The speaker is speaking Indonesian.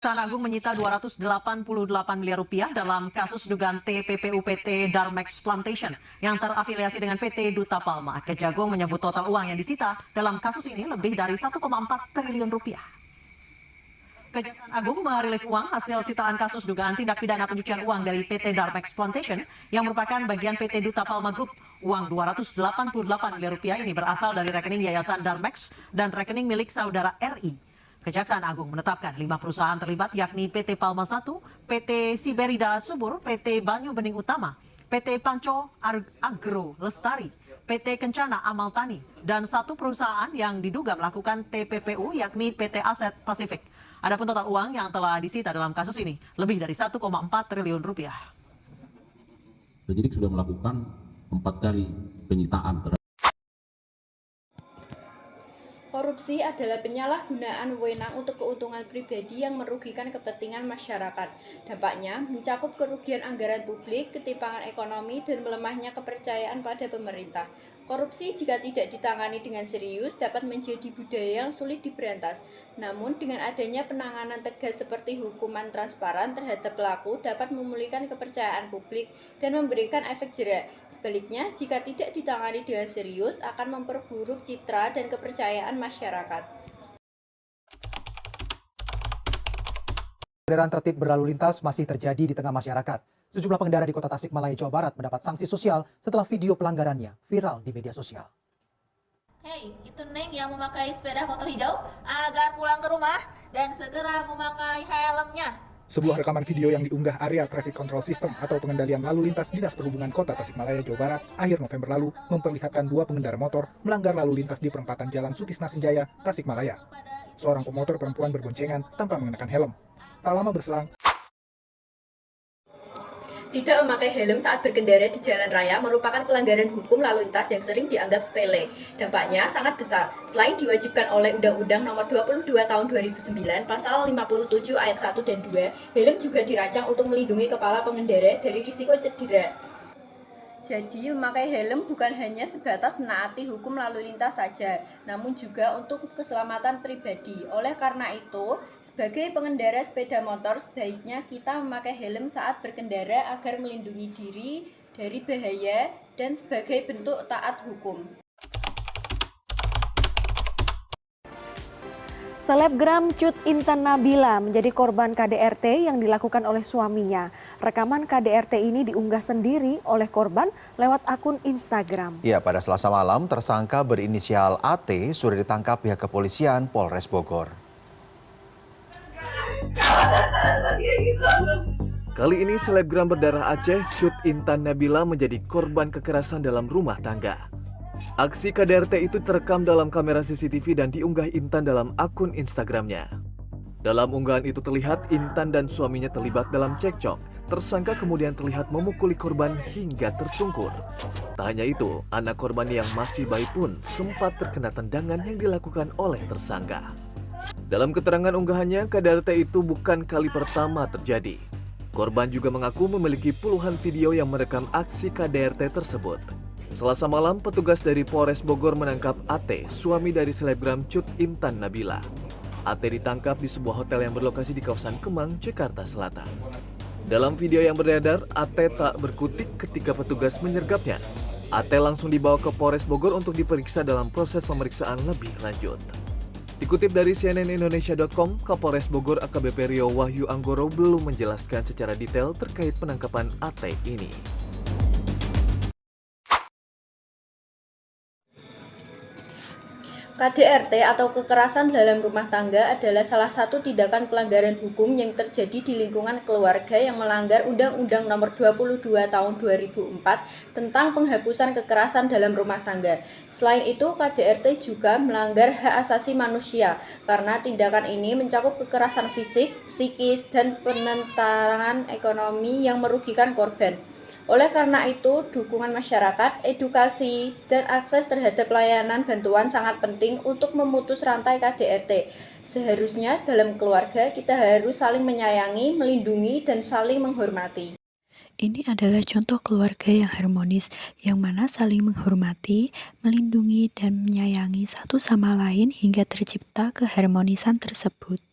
Kejaksaan Agung menyita 288 miliar rupiah dalam kasus dugaan TPPU PT Darmex Plantation yang terafiliasi dengan PT Duta Palma. Kejagung menyebut total uang yang disita dalam kasus ini lebih dari 1,4 triliun rupiah. Kejaksaan Agung merilis uang hasil sitaan kasus dugaan tindak pidana pencucian uang dari PT Darmex Plantation yang merupakan bagian PT Duta Palma Group. Uang 288 miliar rupiah ini berasal dari rekening Yayasan Darmex dan rekening milik saudara RI. Kejaksaan Agung menetapkan 5 perusahaan terlibat yakni PT Palma I, PT Siberida Subur, PT Banyu Bening Utama, PT Panco Agro Lestari, PT Kencana Amal Tani, dan satu perusahaan yang diduga melakukan TPPU yakni PT Aset Pasifik. Adapun total uang yang telah disita dalam kasus ini lebih dari 1,4 triliun rupiah. Penyidik sudah melakukan 4 kali penyitaan. Korupsi adalah penyalahgunaan wewenang untuk keuntungan pribadi yang merugikan kepentingan masyarakat. Dampaknya mencakup kerugian anggaran publik, ketimpangan ekonomi, dan melemahnya kepercayaan pada pemerintah. Korupsi jika tidak ditangani dengan serius dapat menjadi budaya yang sulit diberantas. Namun dengan adanya penanganan tegas seperti hukuman transparan terhadap pelaku dapat memulihkan kepercayaan publik dan memberikan efek jerak. Sebaliknya, jika tidak ditangani dengan serius, akan memperburuk citra dan kepercayaan masyarakat. Peredaran tertib berlalu lintas masih terjadi di tengah masyarakat. Sejumlah pengendara di Kota Tasikmalaya, Jawa Barat mendapat sanksi sosial setelah video pelanggarannya viral di media sosial. Hei, itu Neng yang memakai sepeda motor hijau agar pulang ke rumah dan segera memakai helmnya. Sebuah rekaman video yang diunggah area Traffic Control System atau pengendalian lalu lintas Dinas Perhubungan Kota Tasikmalaya, Jawa Barat akhir November lalu memperlihatkan 2 pengendara motor melanggar lalu lintas di perempatan Jalan Sutisna Senjaya, Tasikmalaya. Seorang pemotor perempuan berboncengan tanpa mengenakan helm. Tak lama berselang, Tidak memakai helm saat berkendara di jalan raya merupakan pelanggaran hukum lalu lintas yang sering dianggap sepele. Dampaknya sangat besar. Selain diwajibkan oleh Undang-Undang Nomor 22 Tahun 2009 Pasal 57 Ayat 1 dan 2, helm juga dirancang untuk melindungi kepala pengendara dari risiko cedera. Jadi, memakai helm bukan hanya sebatas menaati hukum lalu lintas saja, namun juga untuk keselamatan pribadi. Oleh karena itu, sebagai pengendara sepeda motor, sebaiknya kita memakai helm saat berkendara agar melindungi diri dari bahaya dan sebagai bentuk taat hukum. Selebgram Cut Intan Nabila menjadi korban KDRT yang dilakukan oleh suaminya. Rekaman KDRT ini diunggah sendiri oleh korban lewat akun Instagram. Ya, pada Selasa malam tersangka berinisial AT sudah ditangkap pihak kepolisian Polres Bogor. Kali ini selebgram berdarah Aceh Cut Intan Nabila menjadi korban kekerasan dalam rumah tangga. Aksi KDRT itu terekam dalam kamera CCTV dan diunggah Intan dalam akun Instagramnya. Dalam unggahan itu terlihat Intan dan suaminya terlibat dalam cekcok. Tersangka kemudian terlihat memukuli korban hingga tersungkur. Tak hanya itu, anak korban yang masih bayi pun sempat terkena tendangan yang dilakukan oleh tersangka. Dalam keterangan unggahannya, KDRT itu bukan kali pertama terjadi. Korban juga mengaku memiliki puluhan video yang merekam aksi KDRT tersebut. Selasa malam, petugas dari Polres Bogor menangkap AT, suami dari selebgram Cut Intan Nabila. AT ditangkap di sebuah hotel yang berlokasi di kawasan Kemang, Jakarta Selatan. Dalam video yang beredar, AT tak berkutik ketika petugas menyergapnya. AT langsung dibawa ke Polres Bogor untuk diperiksa dalam proses pemeriksaan lebih lanjut. Dikutip dari cnnindonesia.com, Kapolres Bogor AKBP Rio Wahyu Anggoro belum menjelaskan secara detail terkait penangkapan AT ini. KDRT atau kekerasan dalam rumah tangga adalah salah satu tindakan pelanggaran hukum yang terjadi di lingkungan keluarga yang melanggar Undang-Undang Nomor 22 Tahun 2004 tentang penghapusan kekerasan dalam rumah tangga. Selain itu, KDRT juga melanggar hak asasi manusia karena tindakan ini mencakup kekerasan fisik, psikis, dan penentangan ekonomi yang merugikan korban. Oleh karena itu, dukungan masyarakat, edukasi, dan akses terhadap layanan bantuan sangat penting untuk memutus rantai KDRT. Seharusnya dalam keluarga kita harus saling menyayangi, melindungi, dan saling menghormati. Ini adalah contoh keluarga yang harmonis, yang mana saling menghormati, melindungi, dan menyayangi satu sama lain hingga tercipta keharmonisan tersebut.